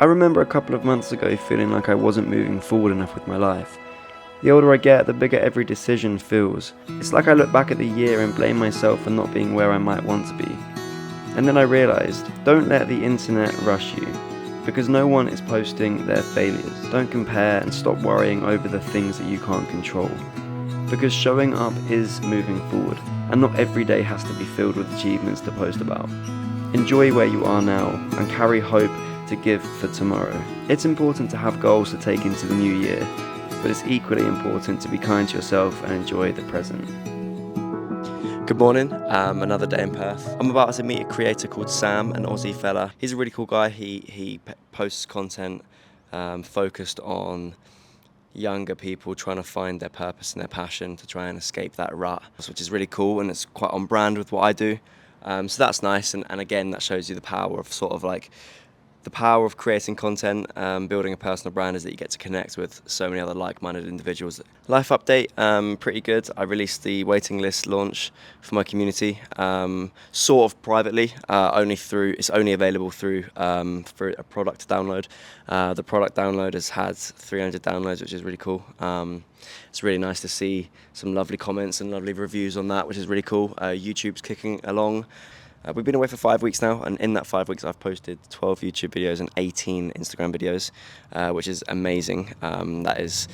I remember a couple of months ago feeling like I wasn't moving forward enough with my life. The older I get, the bigger every decision feels. It's like I look back at the year and blame myself for not being where I might want to be. And then I realised, don't let the internet rush you, because no one is posting their failures. Don't compare and stop worrying over the things that you can't control. Because showing up is moving forward, and not every day has to be filled with achievements to post about. Enjoy where you are now, and carry hope to give for tomorrow. It's important to have goals to take into the new year, but it's equally important to be kind to yourself and enjoy the present. Good morning, another day in Perth. I'm about to meet a creator called Sam, an Aussie fella. He's a really cool guy. He posts content focused on younger people trying to find their purpose and their passion to try and escape that rut, which is really cool, and it's quite on brand with what I do. So that's nice, and again, that shows you the power of the power of creating content, building a personal brand, is that you get to connect with so many other like-minded individuals. Life update, pretty good. I released the waiting list launch for my community, sort of privately, it's only available through for a product download. The product download has had 300 downloads, which is really cool. It's really nice to see some lovely comments and lovely reviews on that, which is really cool. YouTube's kicking along. We've been away for 5 weeks now, and in that 5 weeks I've posted 12 YouTube videos and 18 Instagram videos, which is amazing. That is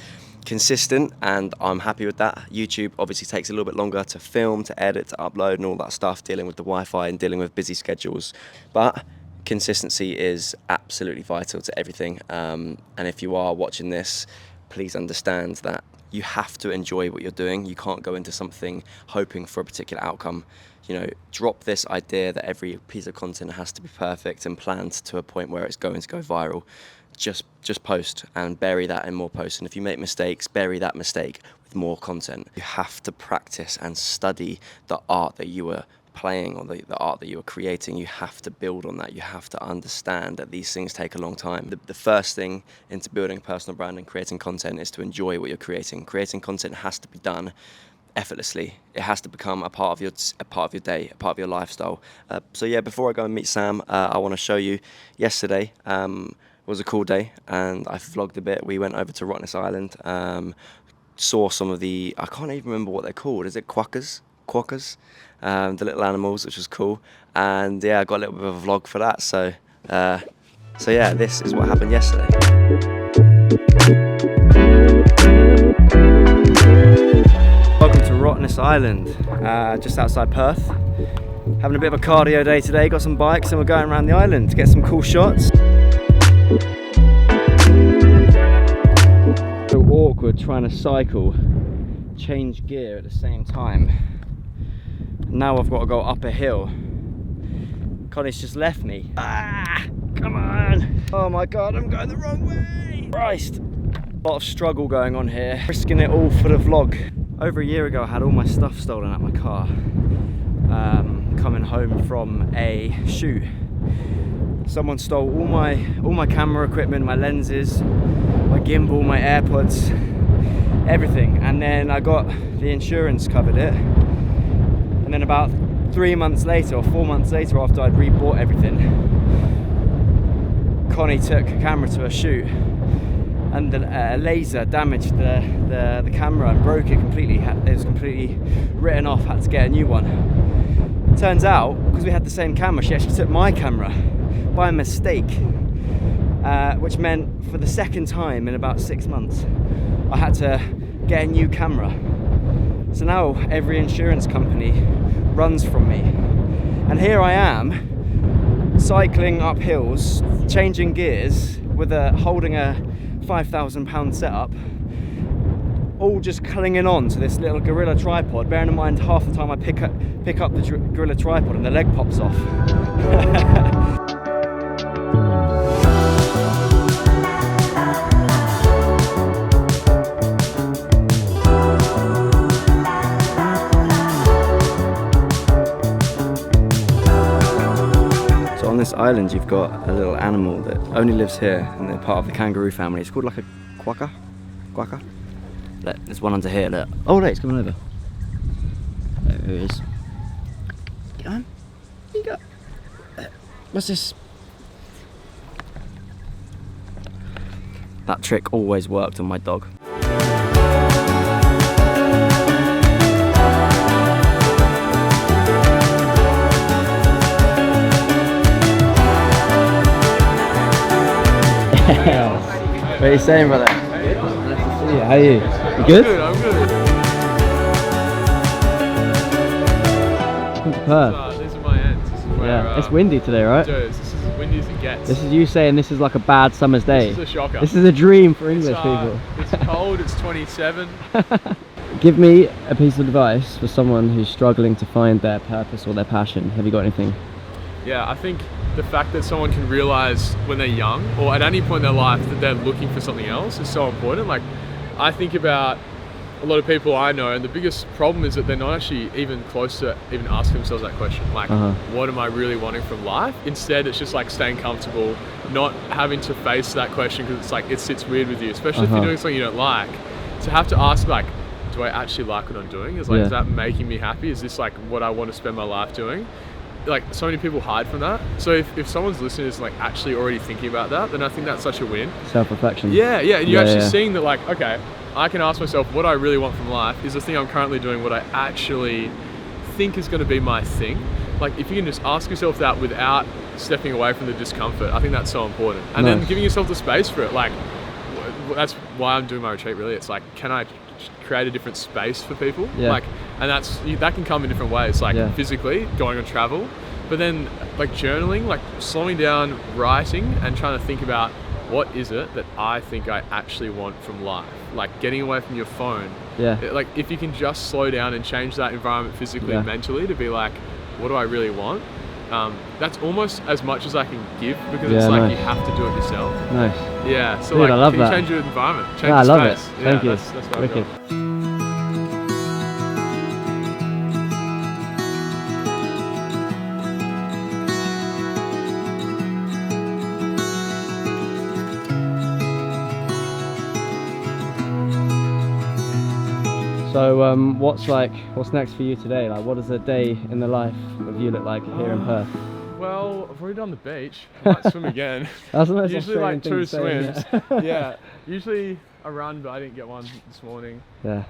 consistent, and I'm happy with that. YouTube obviously takes a little bit longer to film, to edit, to upload and all that stuff, dealing with the Wi-Fi and dealing with busy schedules. But consistency is absolutely vital to everything. And if you are watching this, please understand that you have to enjoy what you're doing. You can't go into something hoping for a particular outcome. You know, drop this idea that every piece of content has to be perfect and planned to a point where it's going to go viral. Just post and bury that in more posts. And if you make mistakes, bury that mistake with more content. You have to practice and study the art that you were playing, or the art that you were creating. You have to build on that. You have to understand that these things take a long time. The first thing into building a personal brand and creating content is to enjoy what you're creating. Creating content has to be done effortlessly. It has to become a part of your day, a part of your lifestyle. So yeah, before I go and meet Sam, I want to show you. Yesterday was a cool day, and I vlogged a bit. We went over to Rottnest Island, saw some of the, I can't even remember what they're called. Is it Quokkas? Quokkas, the little animals, which was cool. And yeah, I got a little bit of a vlog for that. So yeah, this is what happened yesterday. Welcome to Rottnest Island, just outside Perth. Having a bit of a cardio day today, got some bikes and we're going around the island to get some cool shots. So awkward trying to cycle, change gear at the same time. Now I've got to go up a hill. Connie's just left me. Come on! Oh my god, I'm going the wrong way! Christ! A lot of struggle going on here, risking it all for the vlog. Over a year ago I had all my stuff stolen out of my car, coming home from a shoot. Someone stole all my camera equipment, my lenses, my gimbal, my AirPods, everything. And then I got the insurance covered it. And then about 3 months later, or 4 months later, after I'd rebought everything, Connie took a camera to a shoot, and a laser damaged the camera and broke it completely. It was completely written off, had to get a new one. Turns out, because we had the same camera, she actually took my camera by mistake, which meant for the second time in about 6 months, I had to get a new camera. So now every insurance company runs from me. And here I am, cycling up hills, changing gears, holding a £5,000 setup, all just clinging on to this little gorilla tripod, bearing in mind half the time I pick up the gorilla tripod and the leg pops off. On this island you've got a little animal that only lives here, and they're part of the kangaroo family. It's called like a quokka. Look, there's one under here, look. Oh look, it's coming over. There it is. Get on. You go. What's this? that trick always worked on my dog. What are you saying, brother? Nice to see you. How are you? You good? I'm good. Welcome to Perth. These are my ends. This is where, It's windy today, right? This is as windy as it gets. This is you saying this is like a bad summer's day. This is a shocker. This is a dream for English people. It's cold, it's 27. Give me a piece of advice for someone who's struggling to find their purpose or their passion. Have you got anything? Yeah, I think the fact that someone can realise when they're young or at any point in their life that they're looking for something else is so important. Like, I think about a lot of people I know, and the biggest problem is that they're not actually even close to even asking themselves that question. Like, what am I really wanting from life? Instead, it's just like staying comfortable, not having to face that question because it's like it sits weird with you, especially if you're doing something you don't like. To have to ask, like, do I actually like what I'm doing? Is that making me happy? Is this like what I want to spend my life doing? Like, so many people hide from that. So if someone's listening is like actually already thinking about that, then I think that's such a win. Self-reflection. Yeah, and you're actually seeing that, like, okay, I can ask myself what I really want from life. Is the thing I'm currently doing what I actually think is going to be my thing? Like, if you can just ask yourself that without stepping away from the discomfort, I think that's so important. And then giving yourself the space for it. Like, that's why I'm doing my retreat, really. It's like, can I create a different space for people? Like, and that can come in different ways, like physically going on travel, but then like journaling, like slowing down, writing, and trying to think about what is it that I think I actually want from life. Like getting away from your phone. Like if you can just slow down and change that environment physically and mentally to be like, what do I really want? That's almost as much as I can give, because it's like you have to do it yourself. Yeah, so dude, like, I love can you that. change your environment? Change I the love space. it. Thank you. That's what I Wicked. feel. So what's next for you today? Like, what does a day in the life of you look like here in Perth? Well, I've already done the beach. I might swim again. That's the most Usually Australian like thing 2 to say, swims. Yeah. Usually a run, but I didn't get one this morning. Go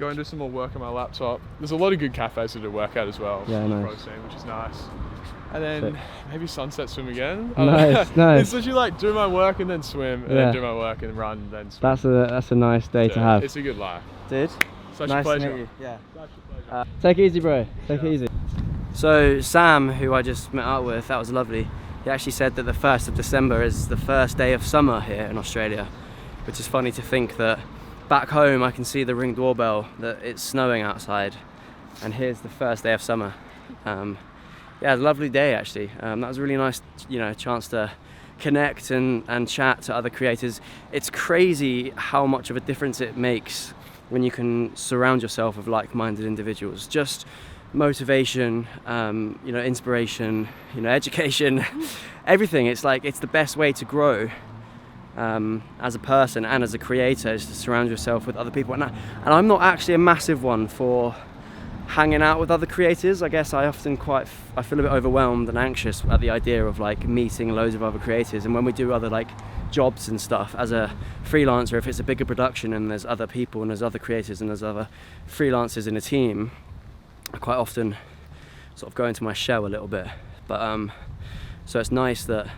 and do some more work on my laptop. There's a lot of good cafes to do work at as well. Nice. Which is nice. And then maybe sunset swim again. Nice. It's literally like do my work and then swim, and then do my work and run, and then swim. That's a nice day to have. It's a good life. Dude, Such nice a pleasure. to meet you. Such a pleasure. Take it easy, bro. Take it easy. So Sam, who I just met up with, that was lovely. He actually said that the 1st of December is the first day of summer here in Australia, which is funny to think that back home I can see the Ring doorbell that it's snowing outside, and here's the first day of summer. Yeah, a lovely day actually. That was a really nice, chance to connect and chat to other creators. It's crazy how much of a difference it makes when you can surround yourself with like-minded individuals. Just motivation, inspiration, education, everything. It's like, it's the best way to grow as a person and as a creator, is to surround yourself with other people. And I'm not actually a massive one for hanging out with other creators. I guess I feel a bit overwhelmed and anxious at the idea of like meeting loads of other creators. And when we do other like jobs and stuff as a freelancer, if it's a bigger production and there's other people and there's other creators and there's other freelancers in a team, I quite often sort of go into my shell a little bit. But so it's nice that,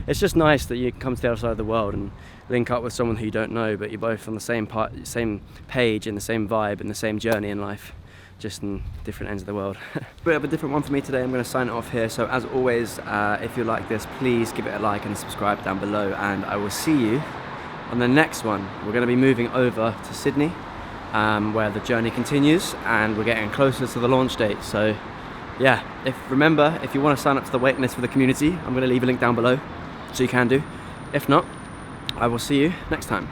it's just nice that you can come to the other side of the world and link up with someone who you don't know, but you're both on the same page and the same vibe and the same journey in life, just in different ends of the world. Bit of a different one for me today. I'm going to sign it off here. So as always, if you like this, please give it a like and subscribe down below, and I will see you on the next one. We're going to be moving over to Sydney, where the journey continues, and we're getting closer to the launch date. So yeah, remember, if you want to sign up to the waiting list for the community, I'm going to leave a link down below so you can do. If not, I will see you next time.